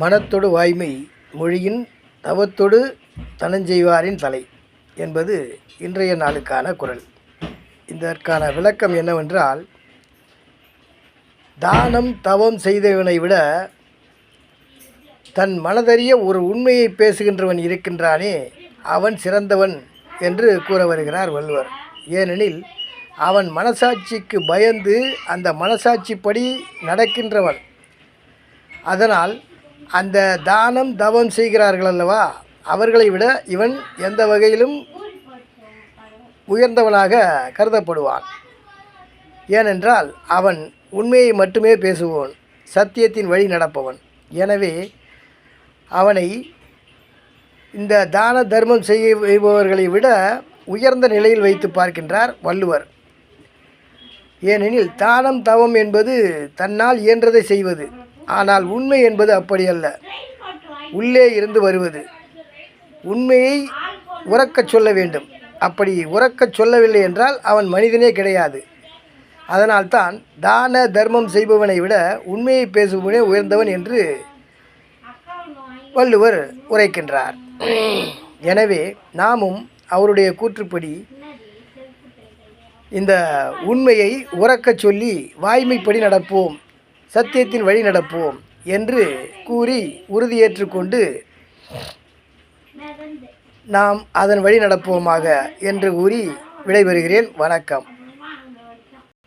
மனத்தொடு வாய்மை மொழியின் தவத்தொடு தனஞ்செய்வாரின் தலை என்பது இன்றைய நாளுக்கான குறள். இதற்கான விளக்கம் என்னவென்றால், தானம் தவம் செய்தவனை விட தன் மனதறிய ஒரு உண்மையை பேசுகின்றவன் இருக்கின்றானே அவன் சிறந்தவன் என்று கூற வருகிறார் வள்ளுவர். ஏனெனில் அவன் மனசாட்சிக்கு பயந்து அந்த மனசாட்சிப்படி நடக்கின்றவன். அதனால் அந்த தானம் தவம் செய்கிறார்கள் அல்லவா, அவர்களை விட இவன் எந்த வகையிலும் உயர்ந்தவனாக கருதப்படுவான். ஏனென்றால் அவன் உண்மையை மட்டுமே பேசுபவன், சத்தியத்தின் வழி நடப்பவன். எனவே அவனை இந்த தான தர்மம் செய்பவர்களை விட உயர்ந்த நிலையில் வைத்து பார்க்கின்றார் வள்ளுவர். ஏனெனில் தானம் தவம் என்பது தன்னால் இயன்றதை செய்வது, ஆனால் உண்மை என்பது அப்படியல்ல, உள்ளே இருந்து வருவது. உண்மையை உரக்கச் சொல்ல வேண்டும். அப்படி உரக்கச் சொல்லவில்லை என்றால் அவன் மனிதனே கிடையாது. அதனால்தான் தான தர்மம் செய்பவனை விட உண்மையை பேசுபவனே உயர்ந்தவன் என்று வள்ளுவர் உரைக்கின்றார். எனவே நாமும் அவருடைய கூற்றுப்படி இந்த உண்மையை உரக்கச் சொல்லி வாய்மைப்படி நடப்போம், சத்தியத்தின் வழி நடப்போம் என்று கூறி உறுதியேற்றுக்கொண்டு நாம் அதன் வழி நடப்போமாக என்று கூறி விடைபெறுகிறேன். வணக்கம்.